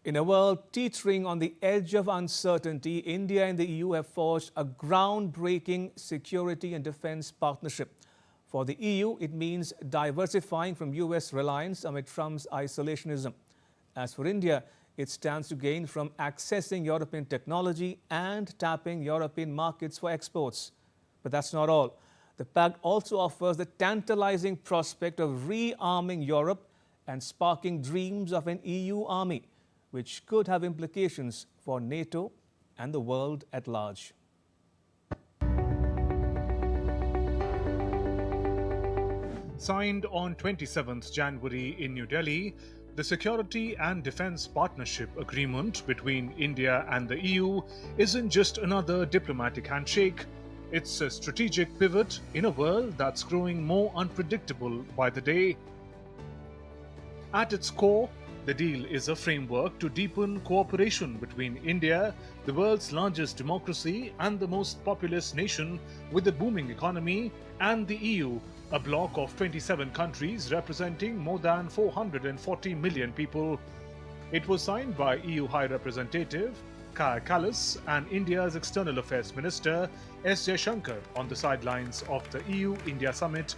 In a world teetering on the edge of uncertainty, India and the EU have forged a groundbreaking security and defense partnership. For the EU, it means diversifying from US reliance amid Trump's isolationism. As for India, it stands to gain from accessing European technology and tapping European markets for exports. But that's not all. The Pact also offers the tantalizing prospect of rearming Europe and sparking dreams of an EU army, which could have implications for NATO and the world at large. Signed on 27th January in New Delhi, the Security and Defence Partnership Agreement between India and the EU isn't just another diplomatic handshake. It's a strategic pivot in a world that's growing more unpredictable by the day. At its core, the deal is a framework to deepen cooperation between India, the world's largest democracy and the most populous nation with a booming economy, and the EU, a bloc of 27 countries representing more than 440 million people. It was signed by EU High Representative Kaja Kallas and India's External Affairs Minister S. Jaishankar on the sidelines of the EU-India Summit.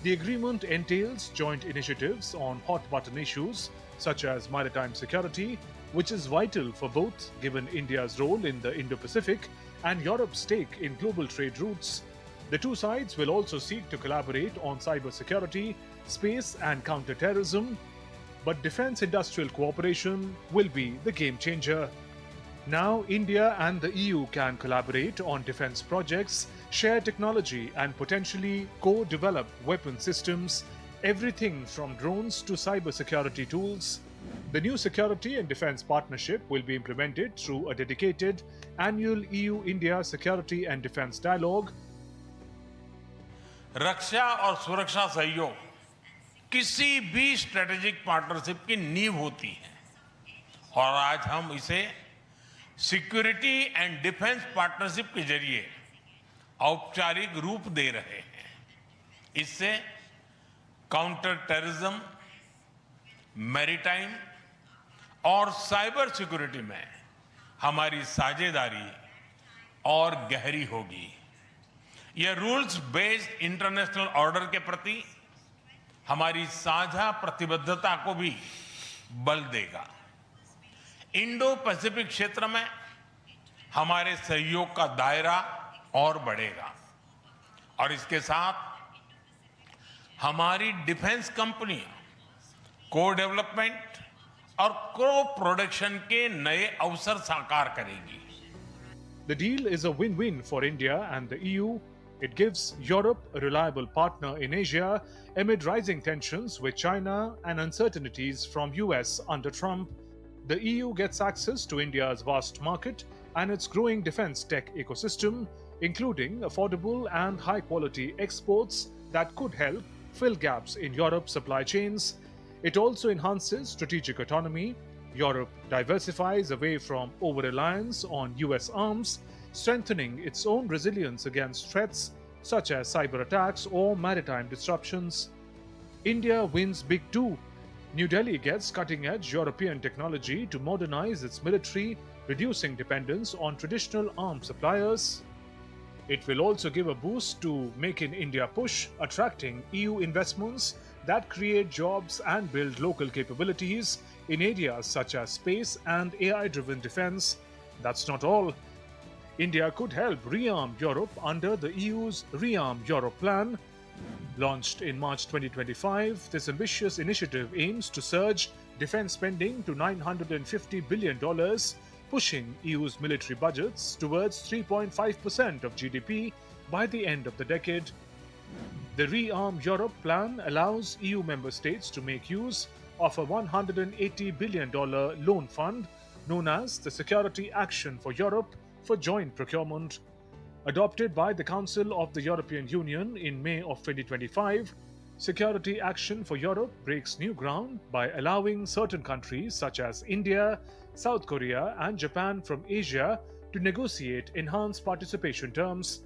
The agreement entails joint initiatives on hot-button issues such as maritime security, which is vital for both given India's role in the Indo-Pacific and Europe's stake in global trade routes. The two sides will also seek to collaborate on cybersecurity, space and counter-terrorism, but defense industrial cooperation will be the game changer. Now, India and the EU can collaborate on defense projects, share technology and potentially co-develop weapon systems, everything from drones to cybersecurity tools. The new security and defense partnership will be implemented through a dedicated annual EU-India security and defense dialogue. रक्षा और सुरक्षा सहयोग किसी भी strategic partnership की नींव होती है और आज हम इसे सिक्योरिटी एंड डिफेंस पार्टनरशिप के जरिए औपचारिक रूप दे रहे हैं। इससे काउंटर टेररिज्म, मैरीटाइम और साइबर सिक्योरिटी में हमारी साझेदारी और गहरी होगी। यह रूल्स बेस्ड इंटरनेशनल ऑर्डर के प्रति हमारी साझा प्रतिबद्धता को भी बल देगा। इंडो पैसिफिक क्षेत्र में हमारे सहयोग का दायरा और बढ़ेगा और इसके साथ हमारी डिफेंस कंपनियां को डेवलपमेंट और को प्रोडक्शन के नए अवसर साकार करेगी। The deal is a win-win for India and the EU. It gives Europe a reliable partner in Asia amid rising tensions with China and uncertainties from US under Trump. The EU gets access to India's vast market and its growing defense tech ecosystem, including affordable and high-quality exports that could help fill gaps in Europe's supply chains. It also enhances strategic autonomy. Europe diversifies away from over-reliance on US arms, strengthening its own resilience against threats such as cyber attacks or maritime disruptions. India wins big too. New Delhi gets cutting-edge European technology to modernize its military, reducing dependence on traditional arms suppliers. It will also give a boost to Make in India push, attracting EU investments that create jobs and build local capabilities in areas such as space and AI-driven defense. That's not all. India could help rearm Europe under the EU's Rearm Europe plan. Launched in March 2025, this ambitious initiative aims to surge defense spending to $950 billion, pushing EU's military budgets towards 3.5% of GDP by the end of the decade. The Rearm Europe plan allows EU member states to make use of a $180 billion loan fund known as the Security Action for Europe for joint procurement. Adopted by the Council of the European Union in May of 2025, Security Action for Europe breaks new ground by allowing certain countries such as India, South Korea and Japan from Asia to negotiate enhanced participation terms.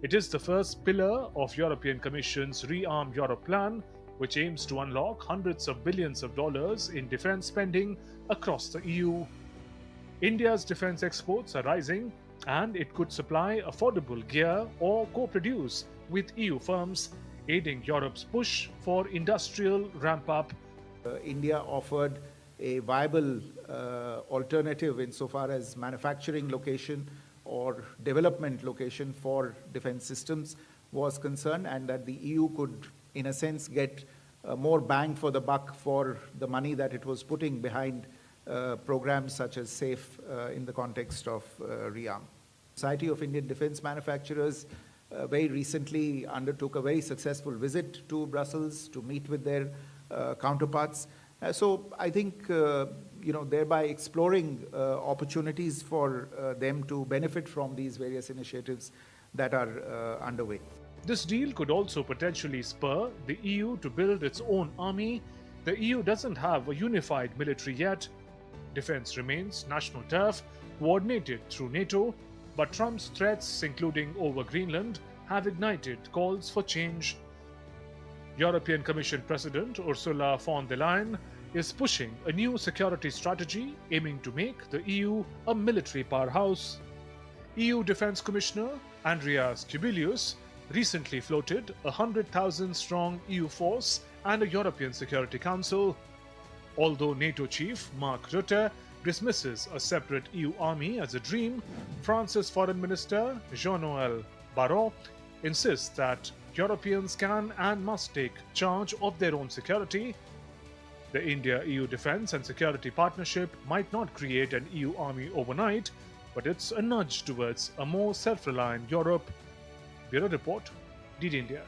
It is the first pillar of European Commission's Rearm Europe plan, which aims to unlock hundreds of billions of dollars in defense spending across the EU. India's defense exports are rising, and it could supply affordable gear or co-produce with EU firms, aiding Europe's push for industrial ramp-up. India offered a viable alternative insofar as manufacturing location or development location for defense systems was concerned, and that the EU could, in a sense, get more bang for the buck for the money that it was putting behind programs such as SAFE in the context of Rearm. Society of Indian Defense Manufacturers very recently undertook a very successful visit to Brussels to meet with their counterparts. So I think, thereby exploring opportunities for them to benefit from these various initiatives that are underway. This deal could also potentially spur the EU to build its own army. The EU doesn't have a unified military yet. Defense remains national turf, coordinated through NATO, but Trump's threats, including over Greenland, have ignited calls for change. European Commission President Ursula von der Leyen is pushing a new security strategy aiming to make the EU a military powerhouse. EU Defense Commissioner Andreas Kubilius recently floated a 100,000-strong EU force and a European Security Council. Although NATO chief Mark Rutte dismisses a separate EU army as a dream, France's Foreign Minister Jean-Noël Barrot insists that Europeans can and must take charge of their own security. The India-EU defense and security partnership might not create an EU army overnight, but it's a nudge towards a more self-reliant Europe. Bureau Report, DD India.